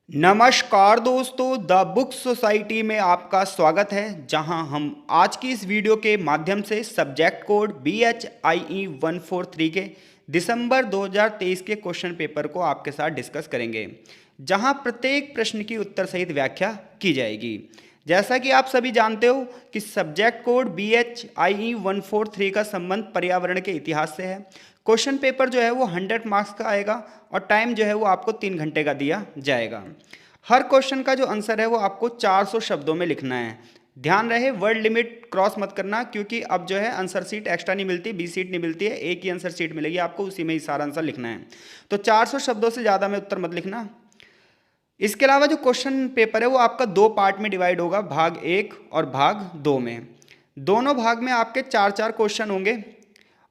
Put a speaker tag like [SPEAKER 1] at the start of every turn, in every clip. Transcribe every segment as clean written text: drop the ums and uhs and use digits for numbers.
[SPEAKER 1] नमस्कार दोस्तों, the book society में आपका स्वागत है। जहां हम आज की इस वीडियो के माध्यम से सब्जेक्ट कोड BHIE 143 के दिसंबर 2023 के क्वेश्चन पेपर को आपके साथ डिस्कस करेंगे, जहां प्रत्येक प्रश्न की उत्तर सहित व्याख्या की जाएगी। जैसा कि आप सभी जानते हो कि सब्जेक्ट कोड BHIE 143 का संबंध पर्यावरण के इतिहास से है। क्वेश्चन पेपर जो है वो 100 मार्क्स का आएगा और टाइम जो है वो आपको 3 घंटे का दिया जाएगा। हर क्वेश्चन का जो आंसर है वो आपको 400 शब्दों में लिखना है। ध्यान रहे, वर्ड लिमिट क्रॉस मत करना, क्योंकि अब जो है आंसर सीट एक्स्ट्रा नहीं मिलती, बी सीट नहीं मिलती है, एक ही आंसर सीट मिलेगी आपको, उसी में ही सारा आंसर लिखना है। तो 400 शब्दों से ज़्यादा में उत्तर मत लिखना। इसके अलावा जो क्वेश्चन पेपर है वो आपका 2 पार्ट में डिवाइड होगा, भाग 1 और भाग 2 में। दोनों भाग में आपके 4-4 क्वेश्चन होंगे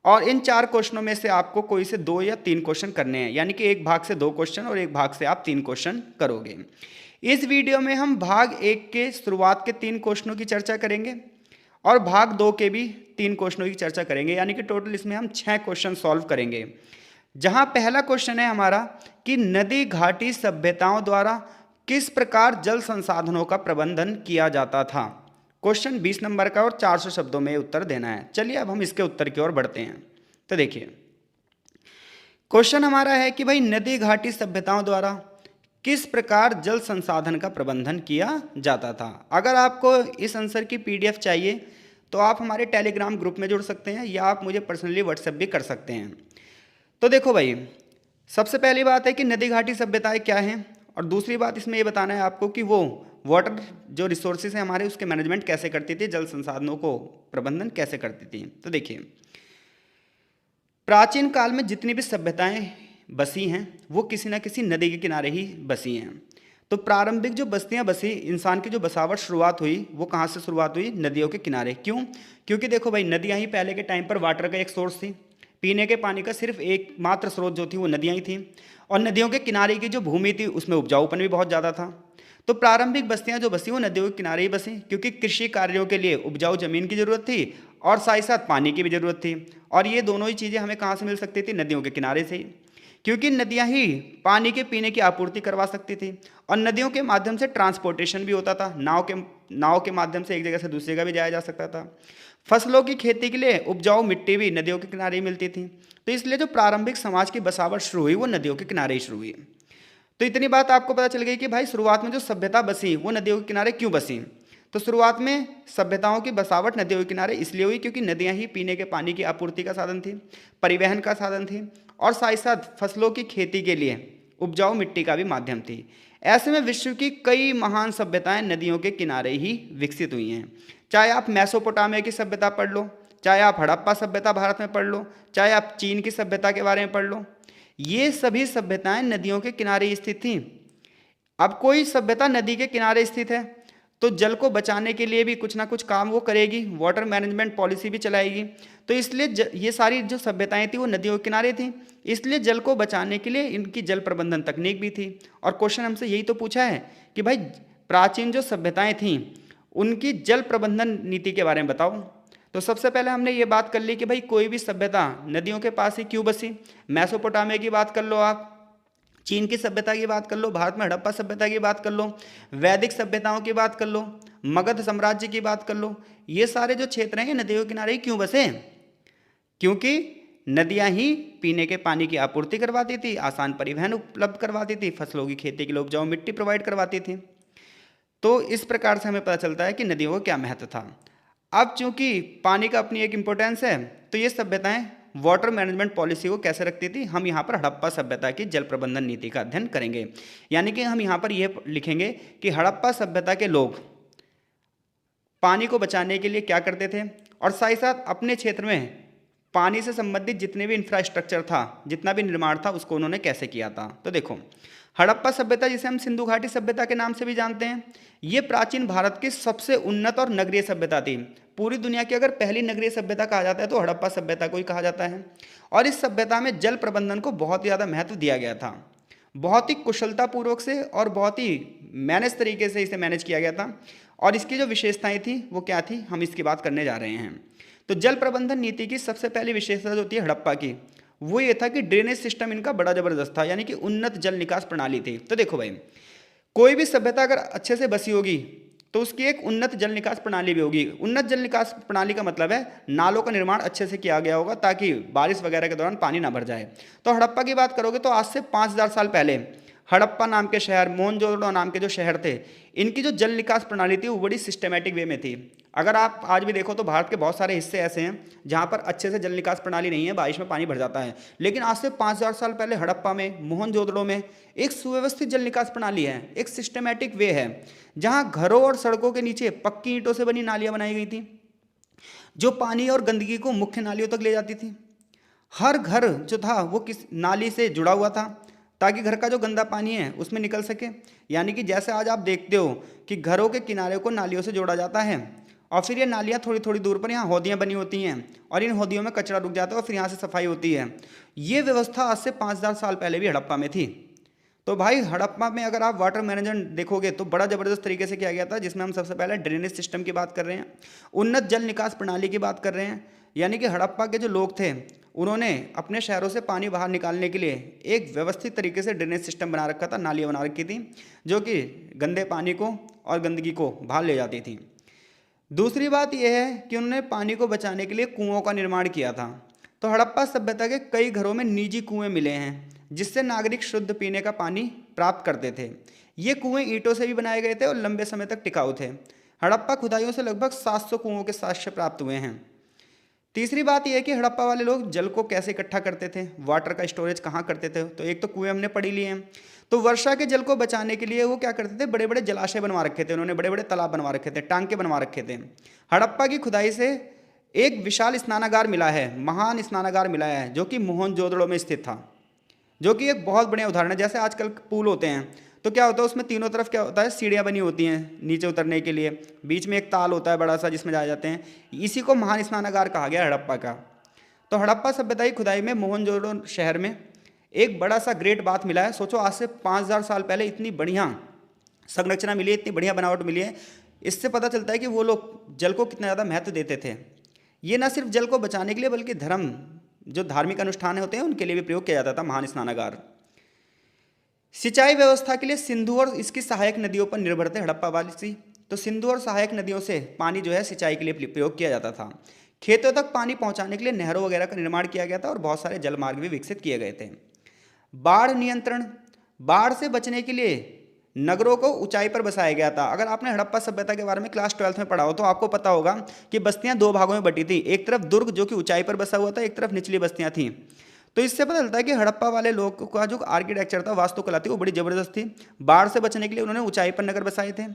[SPEAKER 1] और इन 4 क्वेश्चनों में से आपको कोई से 2 या 3 क्वेश्चन करने हैं, यानी कि एक भाग से 2 क्वेश्चन और एक भाग से आप 3 क्वेश्चन करोगे। इस वीडियो में हम भाग 1 के शुरुआत के 3 क्वेश्चनों की चर्चा करेंगे और भाग 2 के भी 3 क्वेश्चनों की चर्चा करेंगे, यानी कि टोटल इसमें हम 6 क्वेश्चन सॉल्व करेंगे। जहां पहला क्वेश्चन है हमारा कि नदी घाटी सभ्यताओं द्वारा किस प्रकार जल संसाधनों का प्रबंधन किया जाता था। क्वेश्चन 20 नंबर का और 400 शब्दों में उत्तर देना है। चलिए अब हम इसके उत्तर की ओर बढ़ते हैं। तो देखिए, क्वेश्चन हमारा है कि भाई नदी घाटी सभ्यताओं द्वारा किस प्रकार जल संसाधन का प्रबंधन किया जाता था। अगर आपको इस आंसर की PDF चाहिए तो आप हमारे टेलीग्राम ग्रुप में जुड़ सकते हैं या आप मुझे पर्सनली व्हाट्सएप भी कर सकते हैं। तो देखो भाई, सबसे पहली बात है कि नदी घाटी सभ्यताएं क्या हैं, और दूसरी बात इसमें ये बताना है आपको कि वो वाटर जो रिसोर्सेज हैं हमारे, उसके मैनेजमेंट कैसे करती थी, जल संसाधनों को प्रबंधन कैसे करती थी। तो देखिए, प्राचीन काल में जितनी भी सभ्यताएं बसी हैं वो किसी न किसी नदी के किनारे ही बसी हैं। तो प्रारंभिक जो बस्तियां बसी, इंसान की जो बसावट शुरुआत हुई वो कहाँ से शुरुआत हुई? नदियों के किनारे। क्यों? क्योंकि देखो भाई, नदियाँ ही पहले के टाइम पर वाटर का एक सोर्स थी। पीने के पानी का सिर्फ एकमात्र स्रोत जो थी वो नदियाँ ही थी, और नदियों के किनारे की जो भूमि थी उसमें उपजाऊपन भी बहुत ज़्यादा था। तो प्रारंभिक बस्तियां जो बसी वो नदियों के किनारे ही बसी, क्योंकि कृषि कार्यों के लिए उपजाऊ जमीन की जरूरत थी और साथ ही साथ पानी की भी जरूरत थी। और ये दोनों ही चीज़ें हमें कहाँ से मिल सकती थी? नदियों के किनारे से ही, क्योंकि नदियाँ ही पानी के पीने की आपूर्ति करवा सकती थी और नदियों के माध्यम से ट्रांसपोर्टेशन भी होता था। नाव के माध्यम से एक जगह से दूसरी जगह भी जाया जा सकता था। फसलों की खेती के लिए उपजाऊ मिट्टी भी नदियों के किनारे ही मिलती थी। तो इसलिए जो प्रारंभिक समाज की बसावट शुरू हुई वो नदियों के किनारे ही शुरू हुई। तो इतनी बात आपको पता चल गई कि भाई शुरुआत में जो सभ्यता बसी वो नदियों के किनारे क्यों बसी। तो शुरुआत में सभ्यताओं की बसावट नदियों के किनारे इसलिए हुई क्योंकि नदियां ही पीने के पानी की आपूर्ति का साधन थी, परिवहन का साधन थी और साथ ही साथ फसलों की खेती के लिए उपजाऊ मिट्टी का भी माध्यम थी। ऐसे में विश्व की कई महान सभ्यताएं नदियों के किनारे ही विकसित हुई हैं। चाहे आप मेसोपोटामिया की सभ्यता पढ़ लो, चाहे आप हड़प्पा सभ्यता भारत में पढ़ लो, चाहे आप चीन की सभ्यता के बारे में पढ़ लो, ये सभी सभ्यताएं नदियों के किनारे स्थित थीं। अब कोई सभ्यता नदी के किनारे स्थित है तो जल को बचाने के लिए भी कुछ ना कुछ काम वो करेगी, वाटर मैनेजमेंट पॉलिसी भी चलाएगी। तो इसलिए ये सारी जो सभ्यताएं थी वो नदियों के किनारे थी, इसलिए जल को बचाने के लिए इनकी जल प्रबंधन तकनीक भी थी। और क्वेश्चन हमसे यही तो पूछा है कि भाई प्राचीन जो सभ्यताएं थीं उनकी जल प्रबंधन नीति के बारे में बताओ। तो सबसे पहले हमने ये बात कर ली कि भाई कोई भी सभ्यता नदियों के पास ही क्यों बसी। मेसोपोटामिया की बात कर लो, आप चीन की सभ्यता की बात कर लो, भारत में हड़प्पा सभ्यता की बात कर लो, वैदिक सभ्यताओं की बात कर लो, मगध साम्राज्य की बात कर लो। ये सारे जो क्षेत्र हैं नदियों के किनारे ही क्यों बसे? क्योंकि नदियां ही पीने के पानी की आपूर्ति करवाती थी, आसान परिवहन उपलब्ध करवाती थी, फसलों की खेती के लिए उपजाऊ मिट्टी प्रोवाइड करवाती थी। तो इस प्रकार से हमें पता चलता है कि नदियों का क्या महत्व था। अब चूंकि पानी का अपनी एक इम्पोर्टेंस है, तो ये सभ्यताएं वाटर मैनेजमेंट पॉलिसी को कैसे रखती थी, हम यहाँ पर हड़प्पा सभ्यता की जल प्रबंधन नीति का अध्ययन करेंगे। यानी कि हम यहाँ पर यह लिखेंगे कि हड़प्पा सभ्यता के लोग पानी को बचाने के लिए क्या करते थे और साथ ही साथ अपने क्षेत्र में पानी से संबंधित जितने भी इंफ्रास्ट्रक्चर था, जितना भी निर्माण था, उसको उन्होंने कैसे किया था। तो देखो, हड़प्पा सभ्यता जिसे हम सिंधु घाटी सभ्यता के नाम से भी जानते हैं, ये प्राचीन भारत की सबसे उन्नत और नगरीय सभ्यता थी। पूरी दुनिया की अगर पहली नगरीय सभ्यता कहा जाता है तो हड़प्पा सभ्यता को ही कहा जाता है। और इस सभ्यता में जल प्रबंधन को बहुत ही ज़्यादा महत्व दिया गया था। बहुत ही कुशलतापूर्वक से और बहुत ही मैनेज तरीके से इसे मैनेज किया गया था। और इसकी जो विशेषताएं थी वो क्या थी, हम इसकी बात करने जा रहे हैं। तो जल प्रबंधन नीति की सबसे पहली विशेषता जो होती है हड़प्पा की, वो ये था कि ड्रेनेज सिस्टम इनका बड़ा ज़बरदस्त था, यानी कि उन्नत जल निकास प्रणाली थी। तो देखो भाई, कोई भी सभ्यता अगर अच्छे से बसी होगी तो उसकी एक उन्नत जल निकास प्रणाली भी होगी। उन्नत जल निकास प्रणाली का मतलब है नालों का निर्माण अच्छे से किया गया होगा ताकि बारिश वगैरह के दौरान पानी ना भर जाए। तो हड़प्पा की बात करोगे तो आज से 5000 साल पहले हड़प्पा नाम के शहर, मोहनजोदड़ो नाम के जो शहर थे, इनकी जो जल निकास प्रणाली थी वो बड़ी सिस्टमेटिक वे में थी। अगर आप आज भी देखो तो भारत के बहुत सारे हिस्से ऐसे हैं जहाँ पर अच्छे से जल निकास प्रणाली नहीं है, बारिश में पानी भर जाता है। लेकिन आज से 5000 साल पहले हड़प्पा में, मोहनजोदड़ो में एक सुव्यवस्थित जल निकास प्रणाली है, एक सिस्टमेटिक वे है, जहाँ घरों और सड़कों के नीचे पक्की ईंटों से बनी नालियाँ बनाई गई थी जो पानी और गंदगी को मुख्य नालियों तक ले जाती थी। हर घर जो था वो किस नाली से जुड़ा हुआ था ताकि घर का जो गंदा पानी है उसमें निकल सके। यानी कि जैसे आज आप देखते हो कि घरों के किनारे को नालियों से जोड़ा जाता है और फिर ये नालियाँ थोड़ी थोड़ी दूर पर यहाँ हौदियाँ बनी होती हैं और इन हौदियों में कचरा रुक जाता है और फिर यहाँ से सफाई होती है। ये व्यवस्था आज से 5000 साल पहले भी हड़प्पा में थी। तो भाई हड़प्पा में अगर आप वाटर मैनेजमेंट देखोगे तो बड़ा ज़बरदस्त तरीके से किया गया था, जिसमें हम सबसे पहले ड्रेनेज सिस्टम की बात कर रहे हैं, उन्नत जल निकास प्रणाली की बात कर रहे हैं। यानी कि हड़प्पा के जो लोग थे उन्होंने अपने शहरों से पानी बाहर निकालने के लिए एक व्यवस्थित तरीके से ड्रेनेज सिस्टम बना रखा था, नालियाँ बना रखी थी जो कि गंदे पानी को और गंदगी को बाहर ले जाती थी। दूसरी बात यह है कि उन्होंने पानी को बचाने के लिए कुओं का निर्माण किया था। तो हड़प्पा सभ्यता के कई घरों में निजी कुएं मिले हैं जिससे नागरिक शुद्ध पीने का पानी प्राप्त करते थे। ये कुएं ईंटों से भी बनाए गए थे और लंबे समय तक टिकाऊ थे। हड़प्पा खुदाइयों से लगभग 700 कुओं के साक्ष्य प्राप्त हुए हैं। तीसरी बात यह है कि हड़प्पा वाले लोग जल को कैसे इकट्ठा करते थे, वाटर का स्टोरेज कहाँ करते थे। तो एक तो कुएं हमने पढ़ी लिए हैं, तो वर्षा के जल को बचाने के लिए वो क्या करते थे, बड़े बड़े जलाशय बनवा रखे थे उन्होंने, बड़े बड़े तालाब बनवा रखे थे, टांके बनवा रखे थे। हड़प्पा की खुदाई से एक विशाल स्नानागार मिला है, महान स्नानागार मिला है जो कि मोहनजोदड़ो में स्थित था, जो कि एक बहुत बढ़िया उदाहरण है। जैसे आजकल पूल होते हैं तो क्या होता है उसमें तीनों तरफ क्या होता है, सीढ़ियाँ बनी होती हैं नीचे उतरने के लिए, बीच में एक ताल होता है बड़ा सा जिसमें जाए जाते हैं। इसी को महान स्नानागार कहा गया हड़प्पा का। तो हड़प्पा सभ्यता की खुदाई में मोहनजोदड़ो शहर में एक बड़ा सा ग्रेट बात मिला है। सोचो आज से 5000 साल पहले इतनी बढ़िया संरचना मिली है, इतनी बढ़िया बनावट मिली है। इससे पता चलता है कि वो लोग जल को कितना ज़्यादा महत्व देते थे। ये ना सिर्फ जल को बचाने के लिए बल्कि धर्म जो धार्मिक अनुष्ठान होते हैं उनके लिए भी प्रयोग किया जाता था महान स्नानागार। सिंचाई व्यवस्था के लिए सिंधु और इसकी सहायक नदियों पर निर्भर थे हड़प्पा वासी। तो सिंधु और सहायक नदियों से पानी जो है सिंचाई के लिए प्रयोग किया जाता था। खेतों तक पानी पहुंचाने के लिए नहरों वगैरह का निर्माण किया गया था और बहुत सारे जल मार्ग भी विकसित किए गए थे। बाढ़ नियंत्रण, बाढ़ से बचने के लिए नगरों को ऊंचाई पर बसाया गया था। अगर आपने हड़प्पा सभ्यता के बारे में क्लास 12th में पढ़ा हो तो आपको पता होगा कि बस्तियां दो भागों में बटी थी, एक तरफ दुर्ग जो कि ऊंचाई पर बसा हुआ था, एक तरफ निचली बस्तियां थीं। तो इससे पता चलता है कि हड़प्पा वाले लोग का जो आर्किटेक्चर था, वास्तुकला थी, वो बड़ी जबरदस्त थी। बाढ़ से बचने के लिए उन्होंने ऊंचाई पर नगर बसाए थे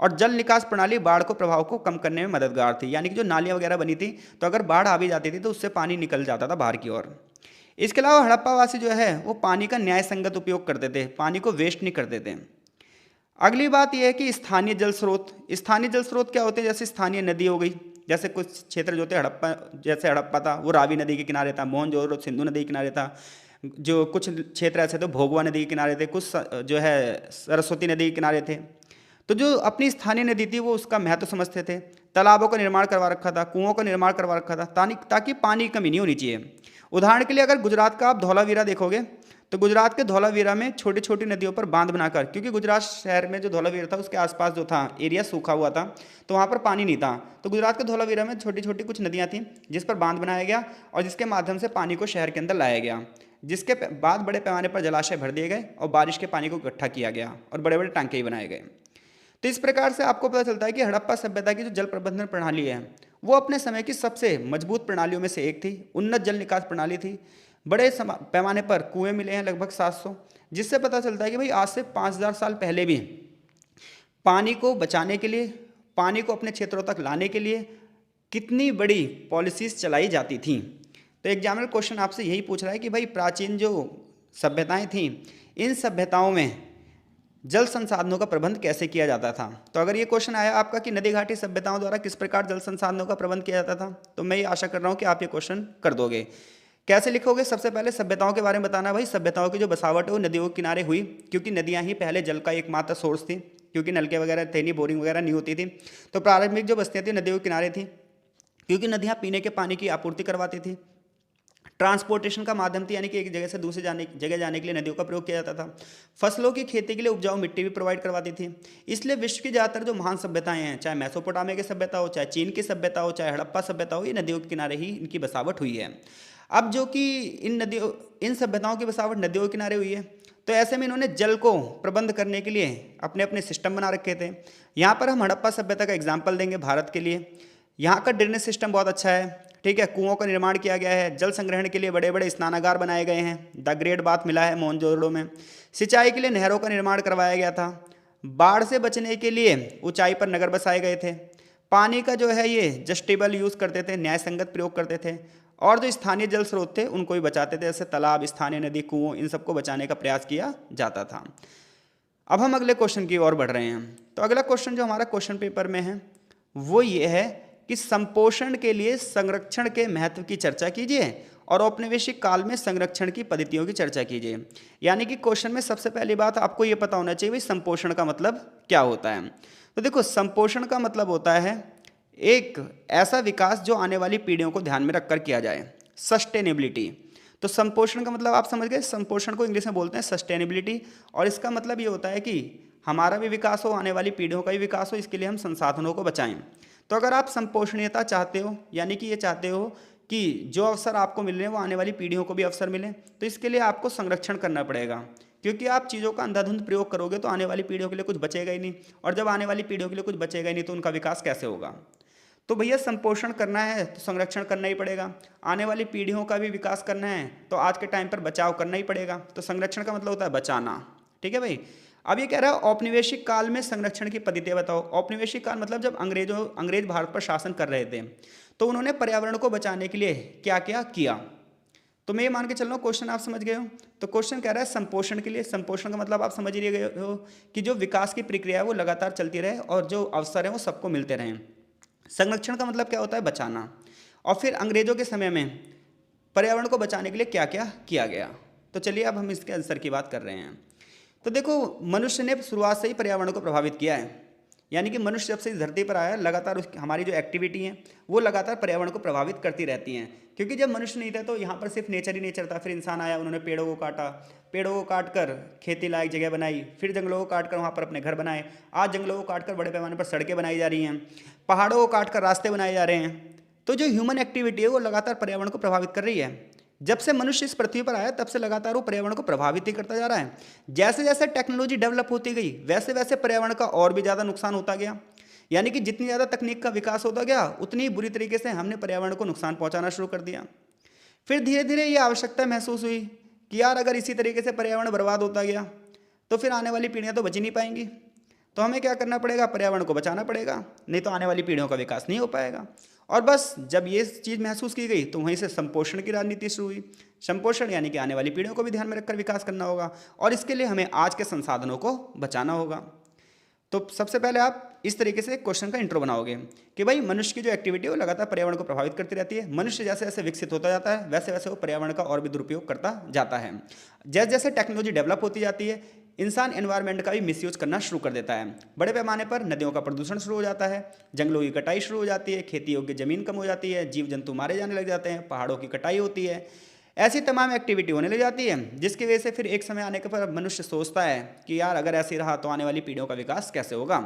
[SPEAKER 1] और जल निकास प्रणाली बाढ़ को प्रभाव को कम करने में मददगार थी। यानी कि जो नालियाँ वगैरह बनी थी तो अगर बाढ़ आ भी जाती थी तो उससे पानी निकल जाता था बाहर की ओर। इसके अलावा हड़प्पा वासी जो है वो पानी का न्याय संगत उपयोग करते थे, पानी को वेस्ट नहीं करते थे। अगली बात यह है कि स्थानीय जल स्रोत। स्थानीय जल स्रोत क्या होते हैं, जैसे स्थानीय नदी हो गई, जैसे कुछ क्षेत्र जो थे हड़प्पा, जैसे हड़प्पा था वो रावी नदी के किनारे था, मोहनजोदड़ो सिंधु नदी के किनारे था, जो कुछ क्षेत्र ऐसे थे भोगवा नदी के किनारे थे, कुछ जो है सरस्वती नदी के किनारे थे। तो जो अपनी स्थानीय नदी थी वो उसका महत्व समझते थे। तालाबों का निर्माण करवा रखा था, कुओं का निर्माण करवा रखा था ताकि पानी की कमी नहीं होनी चाहिए। उदाहरण के लिए अगर गुजरात का आप धौलावीरा देखोगे तो गुजरात के धौलावीरा में छोटी छोटी नदियों पर बांध बनाकर, क्योंकि गुजरात शहर में जो धौलावीरा था उसके आसपास जो था एरिया सूखा हुआ था तो वहाँ पर पानी नहीं था, तो गुजरात के धौलावीरा में छोटी छोटी कुछ नदियाँ थीं जिस पर बांध बनाया गया और जिसके माध्यम से पानी को शहर के अंदर लाया गया, जिसके बाद बड़े पैमाने पर जलाशय भर दिए गए और बारिश के पानी को इकट्ठा किया गया और बड़े बड़े टांके ही बनाए गए। तो इस प्रकार से आपको पता चलता है कि हड़प्पा सभ्यता की जो जल प्रबंधन प्रणाली है वो अपने समय की सबसे मजबूत प्रणालियों में से एक थी। उन्नत जल निकास प्रणाली थी, बड़े पैमाने पर कुएं मिले हैं लगभग 700, जिससे पता चलता है कि भाई आज से 5000 साल पहले भी पानी को बचाने के लिए, पानी को अपने क्षेत्रों तक लाने के लिए कितनी बड़ी पॉलिसीज चलाई जाती थी। तो एग्जामिनर क्वेश्चन आपसे यही पूछ रहा है कि भाई प्राचीन जो सभ्यताएं थीं, इन सभ्यताओं में जल संसाधनों का प्रबंध कैसे किया जाता था। तो अगर ये क्वेश्चन आया आपका कि नदी घाटी सभ्यताओं द्वारा किस प्रकार जल संसाधनों का प्रबंध किया जाता था, तो मैं ये आशा कर रहा हूँ कि आप ये क्वेश्चन कर दोगे। कैसे लिखोगे, सबसे पहले सभ्यताओं के बारे में बताना। भाई सभ्यताओं की जो बसावट है वो नदियों के किनारे हुई, क्योंकि नदियाँ ही पहले जल का एकमात्र सोर्स थी, क्योंकि नलके वगैरह थे नहीं, बोरिंग वगैरह नहीं होती थी। तो प्रारंभिक जो बस्तियाँ थी नदियों के किनारे थी, क्योंकि नदियाँ पीने के पानी की आपूर्ति करवाती थी। ट्रांसपोर्टेशन का माध्यम था, यानी कि एक जगह से दूसरी जगह जाने के लिए नदियों का प्रयोग किया जाता था। फसलों की खेती के लिए उपजाऊ मिट्टी भी प्रोवाइड करवाती थी। इसलिए विश्व की ज़्यादातर जो महान सभ्यताएं हैं, चाहे मेसोपोटामिया की सभ्यता हो, चाहे चीन की सभ्यता हो, चाहे हड़प्पा सभ्यता हो, ये नदियों के किनारे ही इनकी बसावट हुई है। अब जो कि इन सभ्यताओं की बसावट नदियों के किनारे हुई है, तो ऐसे में इन्होंने जल को प्रबंध करने के लिए अपने अपने सिस्टम बना रखे थे। यहाँ पर हम हड़प्पा सभ्यता का एग्जाम्पल देंगे भारत के लिए। यहाँ का ड्रेनेज सिस्टम बहुत अच्छा है, ठीक है। कुओं का निर्माण किया गया है, जल संग्रहण के लिए बड़े बड़े स्नानागार बनाए गए हैं, द ग्रेट बाथ मिला है मोहनजोदड़ो में। सिंचाई के लिए नहरों का निर्माण करवाया गया था। बाढ़ से बचने के लिए ऊंचाई पर नगर बसाए गए थे। पानी का जो है ये जस्टेबल यूज़ करते थे, न्याय संगत प्रयोग करते थे। और जो स्थानीय जल स्रोत थे उनको भी बचाते थे, जैसे तालाब, स्थानीय नदी, कुओं, इन सबको बचाने का प्रयास किया जाता था। अब हम अगले क्वेश्चन की ओर बढ़ रहे हैं। तो अगला क्वेश्चन जो हमारा क्वेश्चन पेपर में है वो ये है कि संपोषण के लिए संरक्षण के महत्व की चर्चा कीजिए और औपनिवेशिक काल में संरक्षण की पद्धतियों की चर्चा कीजिए। यानी कि क्वेश्चन में सबसे पहली बात आपको ये पता होना चाहिए भाई संपोषण का मतलब क्या होता है। तो देखो, संपोषण का मतलब होता है एक ऐसा विकास जो आने वाली पीढ़ियों को ध्यान में रखकर किया जाए, सस्टेनेबिलिटी। तो संपोषण का मतलब आप समझ गए, संपोषण को इंग्लिश में बोलते हैं सस्टेनेबिलिटी। और इसका मतलब ये होता है कि हमारा भी विकास हो, आने वाली पीढ़ियों का भी विकास हो, इसके लिए हम संसाधनों को बचाएं। तो अगर आप संपोषणीयता चाहते हो, यानी कि ये चाहते हो कि जो अवसर आपको मिल रहे हैं वो आने वाली पीढ़ियों को भी अवसर मिले, तो इसके लिए आपको संरक्षण करना पड़ेगा। क्योंकि आप चीज़ों का अंधाधुंध प्रयोग करोगे तो आने वाली पीढ़ियों के लिए कुछ बचेगा ही नहीं, और जब आने वाली पीढ़ियों के लिए कुछ बचेगा ही नहीं तो उनका विकास कैसे होगा। तो भैया संपोषण करना है तो संरक्षण करना ही पड़ेगा। आने वाली पीढ़ियों का भी विकास करना है तो आज के टाइम पर बचाव करना ही पड़ेगा। तो संरक्षण का मतलब होता है बचाना, ठीक है भाई। अब ये कह रहा है औपनिवेशिक काल में संरक्षण की पद्धतियाँ बताओ। औपनिवेशिक काल मतलब जब अंग्रेज भारत पर शासन कर रहे थे तो उन्होंने पर्यावरण को बचाने के लिए क्या क्या किया। तो मैं ये मान के चल रहा हूँ क्वेश्चन आप समझ गए हो। तो क्वेश्चन कह रहा है संपोषण के लिए, संपोषण का मतलब आप समझ ही गए हो कि जो विकास की प्रक्रिया है वो लगातार चलती रहे और जो अवसर है वो सबको मिलते रहें। संरक्षण का मतलब क्या होता है, बचाना। और फिर अंग्रेजों के समय में पर्यावरण को बचाने के लिए क्या क्या किया गया। तो चलिए अब हम इसके आंसर की बात कर रहे हैं। तो देखो, मनुष्य ने शुरुआत से ही पर्यावरण को प्रभावित किया है। यानी कि मनुष्य जब से इस धरती पर आया लगातार हमारी जो एक्टिविटी है वो लगातार पर्यावरण को प्रभावित करती रहती हैं। क्योंकि जब मनुष्य नहीं था तो यहाँ पर सिर्फ नेचर ही नेचर था। फिर इंसान आया, उन्होंने पेड़ों को काटा, पेड़ों को काट कर खेती लायक जगह बनाई, फिर जंगलों को काट कर वहाँ पर अपने घर बनाए। आज जंगलों को काट कर बड़े पैमाने पर सड़कें बनाई जा रही हैं, पहाड़ों को काट कर रास्ते बनाए जा रहे हैं। तो जो ह्यूमन एक्टिविटी है वो लगातार पर्यावरण को प्रभावित कर रही है। जब से मनुष्य इस पृथ्वी पर आया तब से लगातार वो पर्यावरण को प्रभावित ही करता जा रहा है। जैसे जैसे टेक्नोलॉजी डेवलप होती गई वैसे वैसे पर्यावरण का और भी ज़्यादा नुकसान होता गया। यानी कि जितनी ज़्यादा तकनीक का विकास होता गया उतनी ही बुरी तरीके से हमने पर्यावरण को नुकसान पहुंचाना शुरू कर दिया। फिर धीरे धीरे ये आवश्यकता महसूस हुई कि यार अगर इसी तरीके से पर्यावरण बर्बाद होता गया तो फिर आने वाली पीढ़ियाँ तो बच ही नहीं पाएंगी। तो हमें क्या करना पड़ेगा, पर्यावरण को बचाना पड़ेगा, नहीं तो आने वाली पीढ़ियों का विकास नहीं हो पाएगा। और बस जब ये चीज़ महसूस की गई तो वहीं से संपोषण की राजनीति शुरू हुई। संपोषण यानी कि आने वाली पीढ़ियों को भी ध्यान में रखकर विकास करना होगा और इसके लिए हमें आज के संसाधनों को बचाना होगा। तो सबसे पहले आप इस तरीके से क्वेश्चन का इंट्रो बनाओगे कि भाई मनुष्य की जो एक्टिविटी है वो लगातार पर्यावरण को प्रभावित करती रहती है। मनुष्य जैसे जैसे विकसित होता जाता है वैसे वैसे वो पर्यावरण का और भी दुरुपयोग करता जाता है। जैसे जैसे टेक्नोलॉजी डेवलप होती जाती है इंसान एनवायरनमेंट का भी मिसयूज करना शुरू कर देता है। बड़े पैमाने पर नदियों का प्रदूषण शुरू हो जाता है, जंगलों की कटाई शुरू हो जाती है, खेती योग्य जमीन कम हो जाती है, जीव जंतु मारे जाने लग जाते हैं, पहाड़ों की कटाई होती है। ऐसी तमाम एक्टिविटी होने लग जाती है जिसकी वजह से फिर एक समय आने के पर मनुष्य सोचता है कि यार अगर ऐसे रहा तो आने वाली पीढ़ियों का विकास कैसे होगा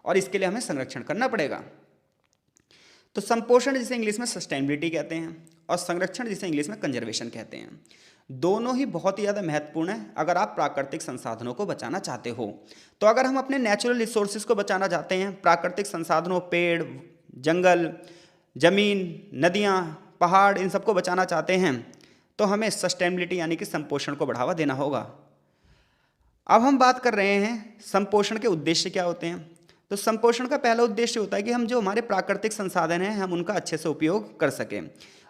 [SPEAKER 1] और इसके लिए हमें संरक्षण करना पड़ेगा। तो संपोषण जिसे इंग्लिश में सस्टेनेबिलिटी कहते हैं और संरक्षण जिसे इंग्लिश में कंजर्वेशन कहते हैं, दोनों ही बहुत ही ज़्यादा महत्वपूर्ण है अगर आप प्राकृतिक संसाधनों को बचाना चाहते हो। तो अगर हम अपने नेचुरल रिसोर्सेज को बचाना चाहते हैं, प्राकृतिक संसाधनों, पेड़, जंगल, जमीन, नदियाँ, पहाड़, इन सबको बचाना चाहते हैं तो हमें सस्टेनेबिलिटी यानी कि संपोषण को बढ़ावा देना होगा। अब हम बात कर रहे हैं संपोषण के उद्देश्य क्या होते हैं। तो संपोषण का पहला उद्देश्य होता है कि हम जो हमारे प्राकृतिक संसाधन हैं हम उनका अच्छे से उपयोग कर सकें।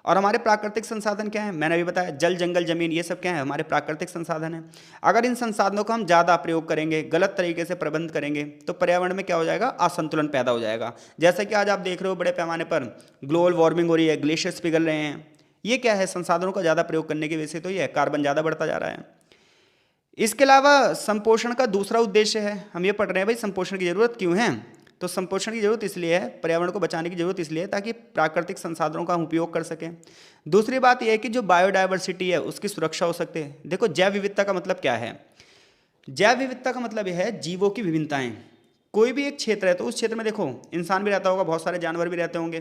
[SPEAKER 1] और हमारे प्राकृतिक संसाधन क्या हैं, मैंने अभी बताया, जल, जंगल, जमीन, ये सब क्या है, हमारे प्राकृतिक संसाधन हैं। अगर इन संसाधनों का हम ज़्यादा प्रयोग करेंगे, गलत तरीके से प्रबंध करेंगे तो पर्यावरण में क्या हो जाएगा, असंतुलन पैदा हो जाएगा। जैसे कि आज आप देख रहे हो बड़े पैमाने पर ग्लोबल वार्मिंग हो रही है, ग्लेशियर्स पिघल रहे हैं। ये क्या है, संसाधनों का ज़्यादा प्रयोग करने की वजह से तो ये कार्बन ज़्यादा बढ़ता जा रहा है। इसके अलावा संपोषण का दूसरा उद्देश्य है, हम ये पढ़ रहे हैं भाई संपोषण की जरूरत क्यों है। तो संपोषण की जरूरत इसलिए है, पर्यावरण को बचाने की जरूरत इसलिए है ताकि प्राकृतिक संसाधनों का हम उपयोग कर सकें। दूसरी बात यह है कि जो बायोडायवर्सिटी है उसकी सुरक्षा हो सकती है। देखो, जैव विविधता का मतलब क्या है? जैव विविधता का मतलब यह है जीवों की विभिन्नताएं। कोई भी एक क्षेत्र है तो उस क्षेत्र में देखो इंसान भी रहता होगा, बहुत सारे जानवर भी रहते होंगे,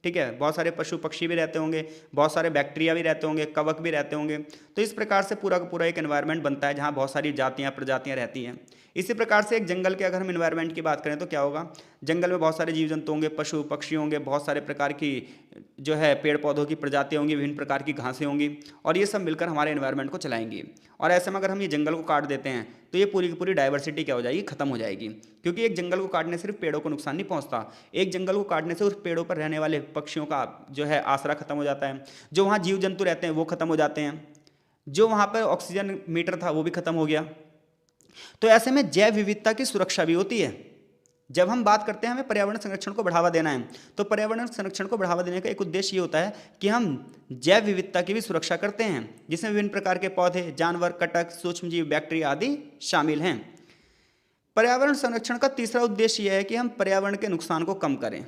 [SPEAKER 1] ठीक है, बहुत सारे पशु पक्षी भी रहते होंगे, बहुत सारे बैक्टीरिया भी रहते होंगे, कवक भी रहते होंगे। तो इस प्रकार से पूरा का पूरा एक एनवायरनमेंट बनता है जहाँ बहुत सारी जातियाँ प्रजातियाँ रहती हैं। इसी प्रकार से एक जंगल के अगर हम एनवायरनमेंट की बात करें तो क्या होगा? जंगल में बहुत सारे जीव जंतु होंगे, पशु पक्षी होंगे, बहुत सारे प्रकार की जो है पेड़ पौधों की प्रजातियाँ होंगी, विभिन्न प्रकार की घासें होंगी, और ये सब मिलकर हमारे एनवायरनमेंट को चलाएंगी। और ऐसे में अगर हम ये जंगल को काट देते हैं तो ये पूरी की पूरी डाइवर्सिटी क्या हो जाएगी? खत्म हो जाएगी। क्योंकि एक जंगल को काटने से सिर्फ पेड़ों को नुकसान नहीं पहुंचता, एक जंगल को काटने से उस पेड़ों पर रहने वाले पक्षियों का जो है आसरा खत्म हो जाता है, जो वहाँ जीव जंतु रहते हैं वो खत्म हो जाते हैं, जो वहाँ पर ऑक्सीजन मीटर था वो भी खत्म हो गया। तो ऐसे में जैव विविधता की सुरक्षा भी होती है। जब हम बात करते हैं हमें पर्यावरण संरक्षण को बढ़ावा देना है, तो पर्यावरण संरक्षण को बढ़ावा देने का एक उद्देश्य ये होता है कि हम जैव विविधता की भी सुरक्षा करते हैं, जिसमें विभिन्न प्रकार के पौधे, जानवर, कीटक, सूक्ष्मजीव, बैक्टीरिया आदि शामिल हैं। पर्यावरण संरक्षण का तीसरा उद्देश्य यह है कि हम पर्यावरण के नुकसान को कम करें।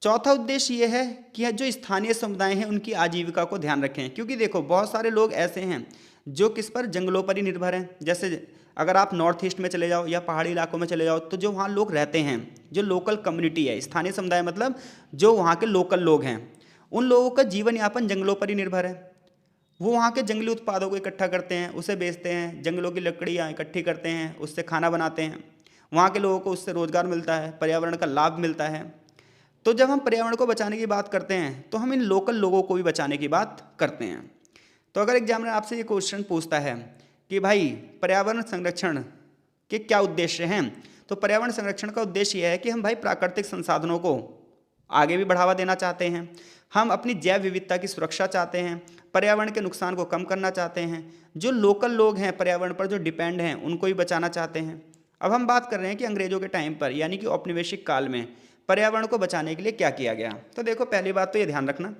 [SPEAKER 1] चौथा उद्देश्य यह है कि जो स्थानीय समुदाय हैं उनकी आजीविका को ध्यान रखें। क्योंकि देखो बहुत सारे लोग ऐसे हैं जो किस पर? जंगलों पर ही निर्भर हैं। जैसे अगर आप नॉर्थ ईस्ट में चले जाओ या पहाड़ी इलाकों में चले जाओ तो जो वहाँ लोग रहते हैं, जो लोकल कम्युनिटी है, स्थानीय समुदाय मतलब जो वहाँ के लोकल लोग हैं, उन लोगों का जीवन यापन जंगलों पर ही निर्भर है। वो वहाँ के जंगली उत्पादों को इकट्ठा करते हैं, उसे बेचते हैं, जंगलों की लकड़ियाँ इकट्ठी करते हैं, उससे खाना बनाते हैं, वहाँ के लोगों को उससे रोजगार मिलता है, पर्यावरण का लाभ मिलता है। तो जब हम पर्यावरण को बचाने की बात करते हैं तो हम इन लोकल लोगों को भी बचाने की बात करते हैं। तो अगर एग्जामिनर आपसे ये क्वेश्चन पूछता है कि भाई पर्यावरण संरक्षण के क्या उद्देश्य हैं, तो पर्यावरण संरक्षण का उद्देश्य यह है कि हम भाई प्राकृतिक संसाधनों को आगे भी बढ़ावा देना चाहते हैं, हम अपनी जैव विविधता की सुरक्षा चाहते हैं, पर्यावरण के नुकसान को कम करना चाहते हैं, जो लोकल लोग हैं पर्यावरण पर जो डिपेंड हैं उनको भी बचाना चाहते हैं। अब हम बात कर रहे हैं कि अंग्रेजों के टाइम पर यानी कि औपनिवेशिक काल में पर्यावरण को बचाने के लिए क्या किया गया। तो देखो पहली बात तो ये ध्यान रखना,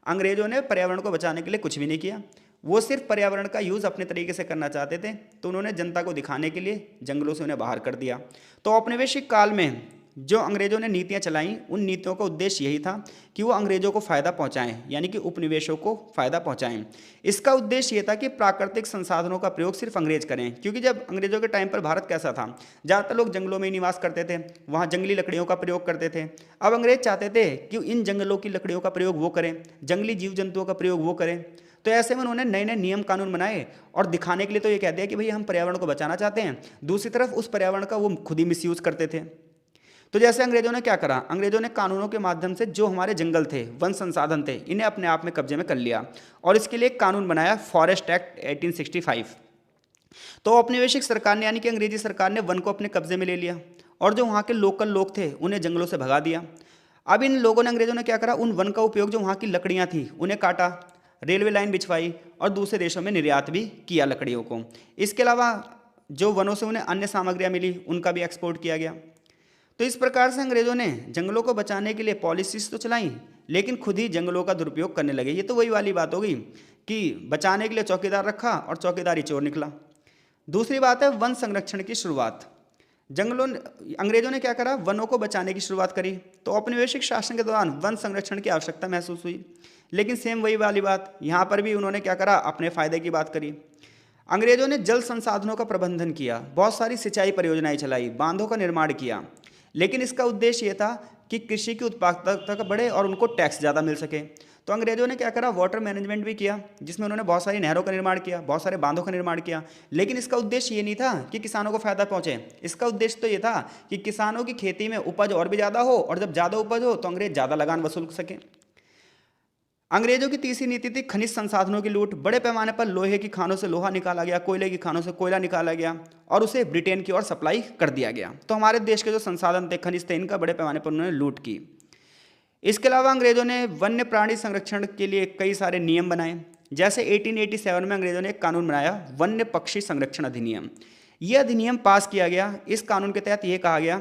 [SPEAKER 1] अंग्रेजों ने पर्यावरण को बचाने के लिए कुछ भी नहीं किया, वो सिर्फ पर्यावरण का यूज़ अपने तरीके से करना चाहते थे। तो उन्होंने जनता को दिखाने के लिए जंगलों से उन्हें बाहर कर दिया। तो औपनिवेशिक काल में जो अंग्रेजों ने नीतियां चलाईं, उन नीतियों का उद्देश्य यही था कि वो अंग्रेजों को फ़ायदा पहुंचाएं, यानी कि उपनिवेशों को फ़ायदा पहुंचाएं। इसका उद्देश्य ये था कि प्राकृतिक संसाधनों का प्रयोग सिर्फ अंग्रेज करें। क्योंकि जब अंग्रेजों के टाइम पर भारत कैसा था, ज़्यादातर लोग जंगलों में ही निवास करते थे, वहाँ जंगली लकड़ियों का प्रयोग करते थे। अब अंग्रेज चाहते थे कि इन जंगलों की लकड़ियों का प्रयोग वो करें, जंगली जीव जंतुओं का प्रयोग वो करें। तो ऐसे में उन्होंने नए नए नियम कानून बनाए और दिखाने के लिए तो ये कह दिया कि भाई हम पर्यावरण को बचाना चाहते हैं, दूसरी तरफ उस पर्यावरण का वो खुद ही मिसयूज़ करते थे। तो जैसे अंग्रेजों ने क्या करा, अंग्रेजों ने कानूनों के माध्यम से जो हमारे जंगल थे, वन संसाधन थे, इन्हें अपने आप में कब्जे में कर लिया और इसके लिए एक कानून बनाया, फॉरेस्ट एक्ट 1865। तो औपनिवेशिक सरकार ने यानी कि अंग्रेजी सरकार ने वन को अपने कब्जे में ले लिया और जो वहाँ के लोकल लोग थे उन्हें जंगलों से भगा दिया। अब इन लोगों ने, अंग्रेजों ने क्या करा, उन वन का उपयोग जो वहाँ की लकड़ियाँ थी उन्हें काटा, रेलवे लाइन बिछवाई और दूसरे देशों में निर्यात भी किया लकड़ियों को। इसके अलावा जो वनों से उन्हें अन्य सामग्रियाँ मिली उनका भी एक्सपोर्ट किया गया। तो इस प्रकार से अंग्रेजों ने जंगलों को बचाने के लिए पॉलिसीज तो चलाई, लेकिन खुद ही जंगलों का दुरुपयोग करने लगे। ये तो वही वाली बात हो गई कि बचाने के लिए चौकीदार रखा और चौकीदार ही चोर निकला। दूसरी बात है वन संरक्षण की शुरुआत। अंग्रेजों ने क्या करा, वनों को बचाने की शुरुआत करी। तो औपनिवेशिक शासन के दौरान वन संरक्षण की आवश्यकता महसूस हुई, लेकिन सेम वही वाली बात यहाँ पर भी उन्होंने क्या करा, अपने फायदे की बात करी। अंग्रेजों ने जल संसाधनों का प्रबंधन किया, बहुत सारी सिंचाई परियोजनाएं चलाई, बांधों का निर्माण किया, लेकिन इसका उद्देश्य ये था कि कृषि की उत्पादकता बढ़े और उनको टैक्स ज़्यादा मिल सके। तो अंग्रेजों ने क्या करा, वाटर मैनेजमेंट भी किया, जिसमें उन्होंने बहुत सारी नहरों का निर्माण किया, बहुत सारे बांधों का निर्माण किया। लेकिन इसका उद्देश्य ये नहीं था कि किसानों को फायदा पहुंचे, इसका उद्देश्य तो ये था कि किसानों की खेती में उपज और भी ज़्यादा हो, और जब ज़्यादा उपज हो तो अंग्रेज ज़्यादा लगान वसूल सकें। अंग्रेजों की तीसरी नीति थी खनिज संसाधनों की लूट। बड़े पैमाने पर लोहे की खानों से लोहा निकाला गया, कोयले की खानों से कोयला निकाला गया और उसे ब्रिटेन की ओर सप्लाई कर दिया गया। तो हमारे देश के जो संसाधन थे, खनिज थे, इनका बड़े पैमाने पर उन्होंने लूट की। इसके अलावा अंग्रेजों ने वन्य प्राणी संरक्षण के लिए कई सारे नियम बनाए। जैसे 1887 में अंग्रेजों ने एक कानून बनाया, वन्य पक्षी संरक्षण अधिनियम। यह अधिनियम पास किया गया। इस कानून के तहत यह कहा गया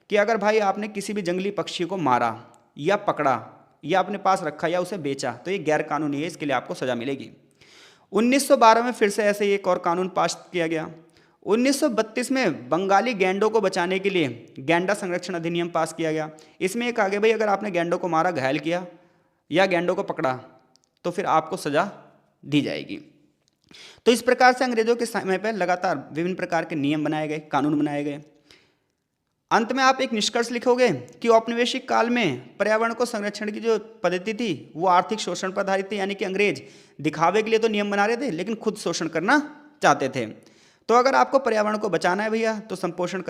[SPEAKER 1] कि अगर भाई आपने किसी भी जंगली पक्षी को मारा या पकड़ा या अपने पास रखा या उसे बेचा तो ये गैर कानूनी है, इसके लिए आपको सज़ा मिलेगी। 1912 में फिर से ऐसे एक और कानून पास किया गया। 1932 में बंगाली गैंडों को बचाने के लिए गैंडा संरक्षण अधिनियम पास किया गया। इसमें एक आगे भाई, अगर आपने गैंडों को मारा, घायल किया या गैंडों को पकड़ा तो फिर आपको सजा दी जाएगी। तो इस प्रकार से अंग्रेजों के समय पर लगातार विभिन्न प्रकार के नियम बनाए गए, कानून बनाए गए। अंत में आप एक निष्कर्ष लिखोगे कि औपनिवेशिक काल में पर्यावरण को संरक्षण की जो पद्धति थी वो आर्थिक शोषण पर आधारित थी, यानी कि अंग्रेज दिखावे के लिए तो नियम बना रहे थे लेकिन खुद शोषण करना चाहते थे। तो अगर आपको पर्यावरण को बचाना है भैया तो संपोषण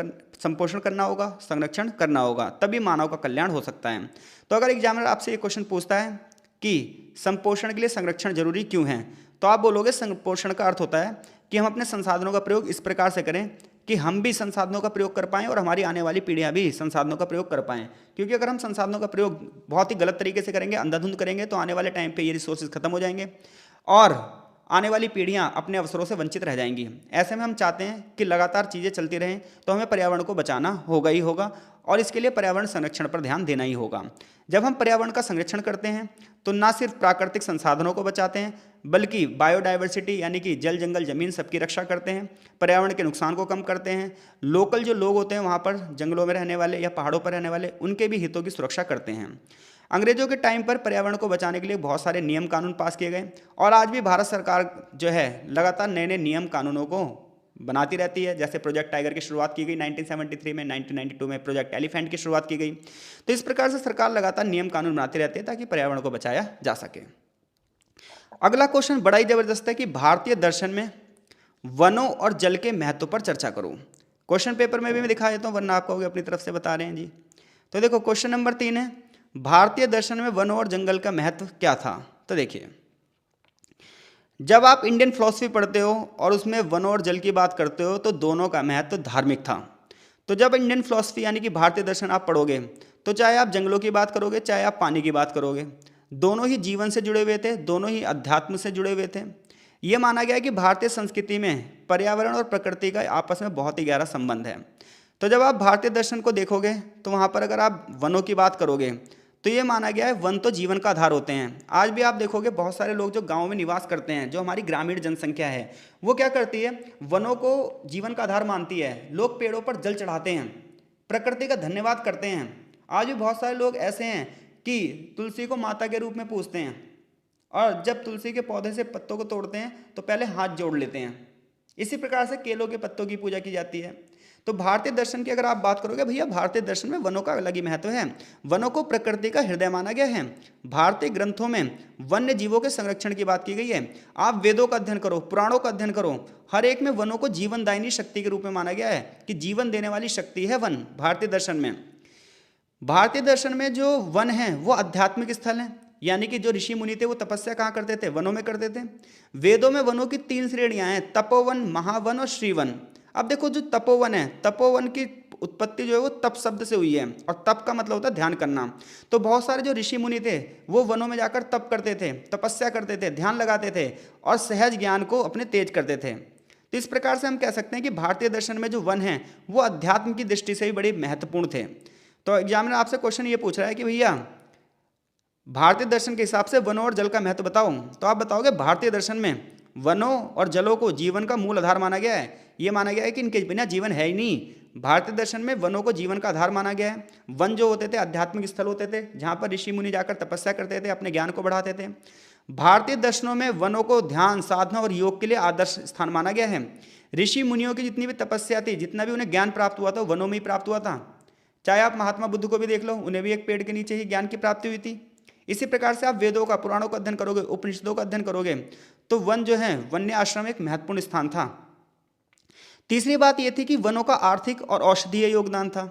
[SPEAKER 1] करना होगा, संरक्षण करना होगा, तभी मानव का कल्याण हो सकता है। तो अगर एग्जामिनर आपसे ये क्वेश्चन पूछता है कि संपोषण के लिए संरक्षण जरूरी क्यों है, तो आप बोलोगे संपोषण का अर्थ होता है कि हम अपने संसाधनों का प्रयोग इस प्रकार से करें कि हम भी संसाधनों का प्रयोग कर पाएं और हमारी आने वाली पीढ़ियां भी संसाधनों का प्रयोग कर पाएं। क्योंकि अगर हम संसाधनों का प्रयोग बहुत ही गलत तरीके से करेंगे, अंधाधुंध करेंगे, तो आने वाले टाइम पे ये रिसोर्सेज खत्म हो जाएंगे और आने वाली पीढ़ियां अपने अवसरों से वंचित रह जाएंगी। ऐसे में हम चाहते हैं कि लगातार चीज़ें चलती रहें, तो हमें पर्यावरण को बचाना होगा ही होगा और इसके लिए पर्यावरण संरक्षण पर ध्यान देना ही होगा। जब हम पर्यावरण का संरक्षण करते हैं तो न सिर्फ प्राकृतिक संसाधनों को बचाते हैं बल्कि बायोडाइवर्सिटी यानी कि जल, जंगल, जमीन सबकी रक्षा करते हैं, पर्यावरण के नुकसान को कम करते हैं, लोकल जो लोग होते हैं वहाँ पर जंगलों में रहने वाले या पहाड़ों पर रहने वाले, उनके भी हितों की सुरक्षा करते हैं। अंग्रेजों के टाइम पर पर्यावरण को बचाने के लिए बहुत सारे नियम कानून पास किए गए और आज भी भारत सरकार जो है लगातार नए नए नियम कानूनों को बनाती रहती है। जैसे प्रोजेक्ट टाइगर की शुरुआत की गई 1973 में, 1992 में प्रोजेक्ट एलिफेंट की शुरुआत की गई। तो इस प्रकार से सरकार लगातार नियम कानून बनाती रहती है ताकि पर्यावरण को बचाया जा सके। अगला क्वेश्चन बड़ा ही जबरदस्त है कि भारतीय दर्शन में वनों और जल के महत्व पर चर्चा करो। क्वेश्चन पेपर में भी मैं दिखा देता हूँ वरना आप कहोगे अपनी तरफ से बता रहे हैं जी। तो देखो क्वेश्चन नंबर 3 है, भारतीय दर्शन में वनों और जंगल का महत्व क्या था। तो देखिए, जब आप इंडियन फिलॉसफी पढ़ते हो और उसमें वनों और जल की बात करते हो तो दोनों का महत्व धार्मिक था। तो जब इंडियन फिलॉसफी यानी कि भारतीय दर्शन आप पढ़ोगे तो चाहे आप जंगलों की बात करोगे चाहे आप पानी की बात करोगे, दोनों ही जीवन से जुड़े हुए थे, दोनों ही अध्यात्म से जुड़े हुए थे। ये माना गया है कि भारतीय संस्कृति में पर्यावरण और प्रकृति का आपस में बहुत ही गहरा संबंध है। तो जब आप भारतीय दर्शन को देखोगे तो वहाँ पर अगर आप वनों की बात करोगे तो ये माना गया है वन तो जीवन का आधार होते हैं। आज भी आप देखोगे बहुत सारे लोग जो गाँव में निवास करते हैं, जो हमारी ग्रामीण जनसंख्या है, वो क्या करती है, वनों को जीवन का आधार मानती है। लोग पेड़ों पर जल चढ़ाते हैं, प्रकृति का धन्यवाद करते हैं। आज भी बहुत सारे लोग ऐसे हैं कि तुलसी को माता के रूप में पूजते हैं और जब तुलसी के पौधे से पत्तों को तोड़ते हैं तो पहले हाथ जोड़ लेते हैं। इसी प्रकार से केलों के पत्तों की पूजा की जाती है। तो भारतीय दर्शन की अगर आप बात करोगे भैया, भारतीय दर्शन में वनों का अलग ही महत्व है। वनों को प्रकृति का हृदय माना गया है। भारतीय ग्रंथों में वन्य जीवों के संरक्षण की बात की गई है। आप वेदों का अध्ययन करो, पुराणों का अध्ययन करो, हर एक में वनों को जीवनदायिनी शक्ति के रूप में माना गया है कि जीवन देने वाली शक्ति है वन। भारतीय दर्शन में जो वन है वो आध्यात्मिक स्थल है, यानी कि जो ऋषि मुनि थे वो तपस्या कहाँ करते थे, वनों में करते थे। वेदों में वनों की 3 श्रेणियां हैं, तपोवन, महावन और श्रीवन। अब देखो जो तपोवन है, तपोवन की उत्पत्ति जो है वो तप शब्द से हुई है और तप का मतलब होता है ध्यान करना। तो बहुत सारे जो ऋषि मुनि थे वो वनों में जाकर तप करते थे, तपस्या करते थे, ध्यान लगाते थे और सहज ज्ञान को अपने तेज करते थे। तो इस प्रकार से हम कह सकते हैं कि भारतीय दर्शन में जो वन है वो अध्यात्म की दृष्टि से भी बड़े महत्वपूर्ण थे। तो एग्जामिनर आपसे क्वेश्चन ये पूछ रहा है कि भैया भारतीय दर्शन के हिसाब से वनों और जल का महत्व बताओ। तो आप बताओगे भारतीय दर्शन में वनों और जलों को जीवन का मूल आधार माना गया है। ये माना गया है कि इनके बिना जीवन है ही नहीं। भारतीय दर्शन में वनों को जीवन का आधार माना गया है। वन जो होते थे आध्यात्मिक स्थल होते थे जहाँ पर ऋषि मुनि जाकर तपस्या करते थे, अपने ज्ञान को बढ़ाते थे। भारतीय दर्शनों में वनों को ध्यान, साधना और योग के लिए आदर्श स्थान माना गया है। ऋषि मुनियों की जितनी भी तपस्या थी, जितना भी उन्हें ज्ञान प्राप्त हुआ था वनों में ही प्राप्त हुआ था। चाहे आप महात्मा बुद्ध को भी देख लो, उन्हें भी एक पेड़ के नीचे ही ज्ञान की प्राप्ति हुई थी। इसी प्रकार से आप वेदों का, पुराणों का अध्ययन करोगे, उपनिषदों का अध्ययन करोगे तो वन जो है, वन्य आश्रम एक महत्वपूर्ण स्थान था। तीसरी बात यह थी कि वनों का आर्थिक और औषधीय योगदान था।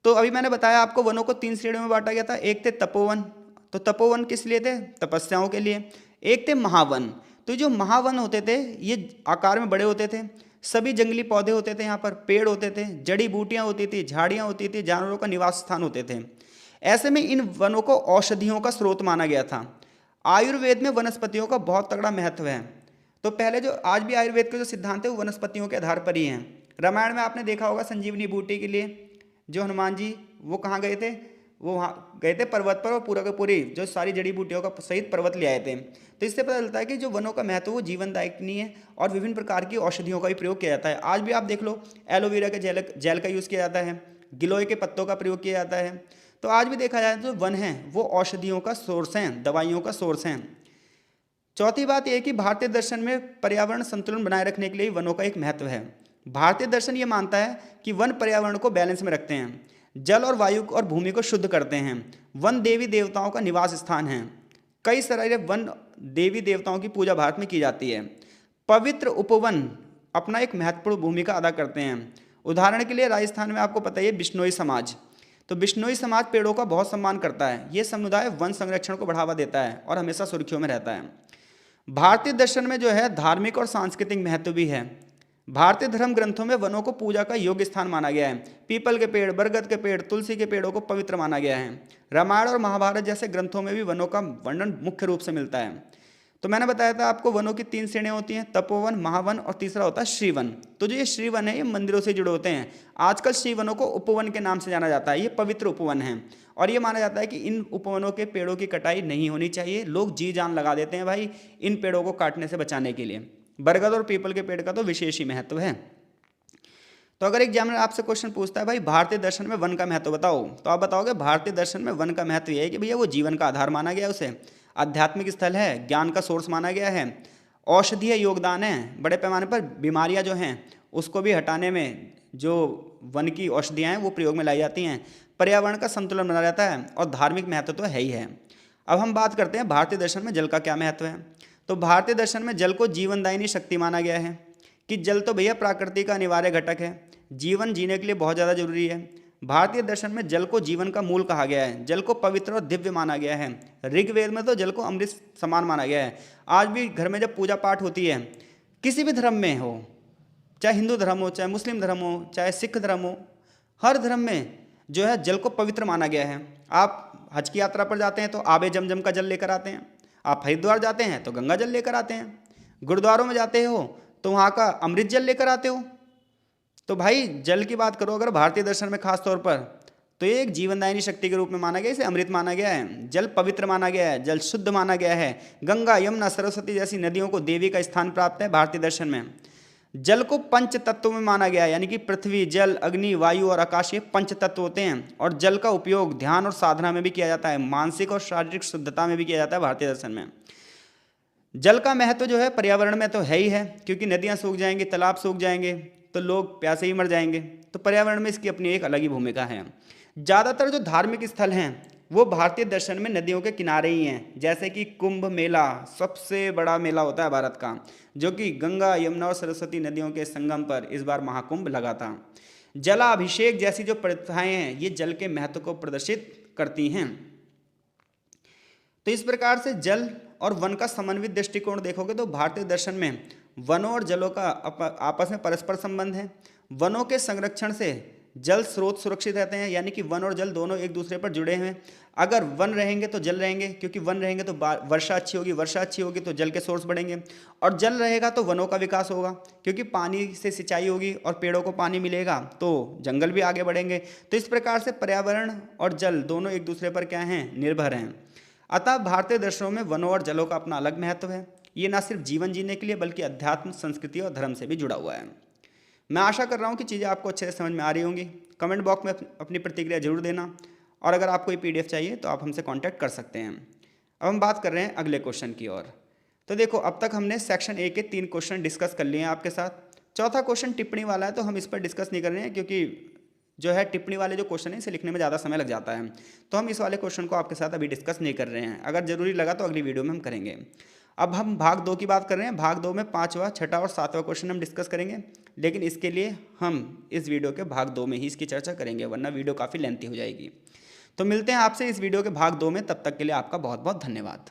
[SPEAKER 1] तो अभी मैंने बताया आपको वनों को 3 श्रेणियों में बांटा गया था। एक थे तपोवन, तो तपोवन किस लिए थे, तपस्याओं के लिए। एक थे महावन, तो जो महावन होते थे ये आकार में बड़े होते थे, सभी जंगली पौधे होते थे, यहाँ पर पेड़ होते थे, जड़ी बूटियाँ होती थी, झाड़ियाँ होती थी, जानवरों का निवास स्थान होते थे। ऐसे में इन वनों को औषधियों का स्रोत माना गया था। आयुर्वेद में वनस्पतियों का बहुत तगड़ा महत्व है। तो पहले जो, आज भी आयुर्वेद के जो सिद्धांत है वो वनस्पतियों के आधार पर ही हैं। रामायण में आपने देखा होगा संजीवनी बूटी के लिए जो हनुमान जी वो कहाँ गए थे, वो वहाँ गए थे पर्वत पर और पूरा का पूरी जो सारी जड़ी बूटियों का सहित पर्वत ले आए थे। तो इससे पता चलता है कि जो वनों का महत्व वो जीवनदायक नहीं है और विभिन्न प्रकार की औषधियों का भी प्रयोग किया जाता है। आज भी आप देख लो, एलोवेरा के जेल का यूज़ किया जाता है, गिलोय के पत्तों का प्रयोग किया जाता है। तो आज भी देखा जाए तो वन हैं वो औषधियों का सोर्स हैं, दवाइयों का सोर्स हैं। चौथी बात यह है कि भारतीय दर्शन में पर्यावरण संतुलन बनाए रखने के लिए वनों का एक महत्व है। भारतीय दर्शन ये मानता है कि वन पर्यावरण को बैलेंस में रखते हैं, जल और वायु और भूमि को शुद्ध करते हैं। वन देवी देवताओं का निवास स्थान है। कई सारे वन देवी देवताओं की पूजा भारत में की जाती है। पवित्र उपवन अपना एक महत्वपूर्ण भूमिका अदा करते हैं। उदाहरण के लिए राजस्थान में आपको पता ही है बिश्नोई समाज, तो बिश्नोई समाज पेड़ों का बहुत सम्मान करता है। ये समुदाय वन संरक्षण को बढ़ावा देता है और हमेशा सुर्खियों में रहता है। भारतीय दर्शन में जो है धार्मिक और सांस्कृतिक महत्व भी है। भारतीय धर्म ग्रंथों में वनों को पूजा का योग्य स्थान माना गया है। पीपल के पेड़, बरगद के पेड़, तुलसी के पेड़ों को पवित्र माना गया है। रामायण और महाभारत जैसे ग्रंथों में भी वनों का वर्णन मुख्य रूप से मिलता है। तो मैंने बताया था आपको वनों की 3 श्रेणियां होती हैं, तपोवन, महावन और तीसरा होता है श्रीवन। तो जो ये श्रीवन है ये मंदिरों से जुड़े होते हैं। आजकल श्रीवनों को उपवन के नाम से जाना जाता है। ये पवित्र उपवन हैं और ये माना जाता है कि इन उपवनों के पेड़ों की कटाई नहीं होनी चाहिए। लोग जी जान लगा देते हैं भाई इन पेड़ों को काटने से बचाने के लिए। बरगद और पीपल के पेड़ का तो विशेष ही महत्व है। तो अगर एग्जामिनर आपसे क्वेश्चन पूछता है भाई भारतीय दर्शन में वन का महत्व बताओ, तो आप बताओगे भारतीय दर्शन में वन का महत्व यह है कि भैया वो जीवन का आधार माना गया है, उसे आध्यात्मिक स्थल है, ज्ञान का सोर्स माना गया है, औषधीय योगदान है, बड़े पैमाने पर बीमारियां जो हैं उसको भी हटाने में जो वन की औषधियाँ हैं वो प्रयोग में लाई जाती हैं, पर्यावरण का संतुलन बना रहता है और धार्मिक महत्व तो है ही है। अब हम बात करते हैं भारतीय दर्शन में जल का क्या महत्व है। तो भारतीय दर्शन में जल को जीवनदायिनी शक्ति माना गया है कि जल तो भैया प्रकृति का अनिवार्य घटक है, जीवन जीने के लिए बहुत ज़्यादा जरूरी है। भारतीय दर्शन में जल को जीवन का मूल कहा गया है, जल को पवित्र और दिव्य माना गया है। ऋग्वेद में तो जल को अमृत समान माना गया है। आज भी घर में जब पूजा पाठ होती है, किसी भी धर्म में हो, चाहे हिंदू धर्म हो, चाहे मुस्लिम धर्म हो, चाहे सिख धर्म हो, हर धर्म में जो है जल को पवित्र माना गया है। आप हज की यात्रा पर जाते हैं तो आबे जमजम का जल लेकर आते हैं, आप हरिद्वार जाते हैं तो गंगा जल लेकर आते हैं, गुरुद्वारों में जाते हो तो वहाँ का अमृत जल लेकर आते हो। तो भाई जल की बात करो अगर भारतीय दर्शन में खास तौर पर, तो ये एक जीवनदायिनी शक्ति के रूप में माना गया, इसे अमृत माना गया है। जल पवित्र माना गया है, जल शुद्ध माना गया है। गंगा, यमुना, सरस्वती जैसी नदियों को देवी का स्थान प्राप्त है भारतीय दर्शन में। जल को पंच तत्वों में माना गया है, यानी कि पृथ्वी, जल, अग्नि, वायु और आकाश, ये पंच तत्व होते हैं। और जल का उपयोग ध्यान और साधना में भी किया जाता है, मानसिक और शारीरिक शुद्धता में भी किया जाता है भारतीय दर्शन में। जल का महत्व जो है पर्यावरण में तो है ही है, क्योंकि नदियाँ सूख जाएंगी, तालाब सूख जाएंगे तो लोग प्यासे ही मर जाएंगे। तो पर्यावरण में इसकी अपनी एक अलग ही भूमिका है। ज़्यादातर जो धार्मिक स्थल हैं वो भारतीय दर्शन में नदियों के किनारे ही हैं, जैसे कि कुंभ मेला सबसे बड़ा मेला होता है भारत का, जो कि गंगा, यमुना और सरस्वती नदियों के संगम पर इस बार महाकुंभ लगा था। जलाभिषेक जैसी जो प्रथाएं हैं ये जल के महत्व को प्रदर्शित करती हैं। तो इस प्रकार से जल और वन का समन्वित दृष्टिकोण देखोगे तो भारतीय दर्शन में वनों और जलों का आपस में परस्पर संबंध है। वनों के संरक्षण से जल स्रोत सुरक्षित रहते हैं, यानी कि वन और जल दोनों एक दूसरे पर जुड़े हैं। अगर वन रहेंगे तो जल रहेंगे, क्योंकि वन रहेंगे तो वर्षा अच्छी होगी, वर्षा अच्छी होगी तो जल के सोर्स बढ़ेंगे, और जल रहेगा तो वनों का विकास होगा, क्योंकि पानी से सिंचाई होगी और पेड़ों को पानी मिलेगा तो जंगल भी आगे बढ़ेंगे। तो इस प्रकार से पर्यावरण और जल दोनों एक दूसरे पर क्या हैं, निर्भर हैं। अतः भारतीय दर्शनों में वनों और जलों का अपना अलग महत्व है। ये ना सिर्फ जीवन जीने के लिए बल्कि अध्यात्म, संस्कृति और धर्म से भी जुड़ा हुआ है। मैं आशा कर रहा हूँ कि चीज़ें आपको अच्छे से समझ में आ रही होंगी। कमेंट बॉक्स में अपनी प्रतिक्रिया जरूर देना, और अगर आपको ये PDF चाहिए तो आप हमसे कांटेक्ट कर सकते हैं। अब हम बात कर रहे हैं अगले क्वेश्चन की ओर। तो देखो अब तक हमने सेक्शन A के 3 क्वेश्चन डिस्कस कर लिए हैं आपके साथ। चौथा क्वेश्चन टिप्पणी वाला है, तो हम इस पर डिस्कस नहीं कर रहे हैं, क्योंकि जो है टिप्पणी वाले जो क्वेश्चन है इसे लिखने में ज़्यादा समय लग जाता है, तो हम इस वाले क्वेश्चन को आपके साथ अभी डिस्कस नहीं कर रहे हैं। अगर जरूरी लगा तो अगली वीडियो में हम करेंगे। अब हम भाग 2 की बात कर रहे हैं। भाग 2 में 5वां, 6वां और 7वां क्वेश्चन हम डिस्कस करेंगे, लेकिन इसके लिए हम इस वीडियो के भाग 2 में ही इसकी चर्चा करेंगे, वरना वीडियो काफ़ी लेंथी हो जाएगी। तो मिलते हैं आपसे इस वीडियो के भाग 2 में, तब तक के लिए आपका बहुत बहुत धन्यवाद।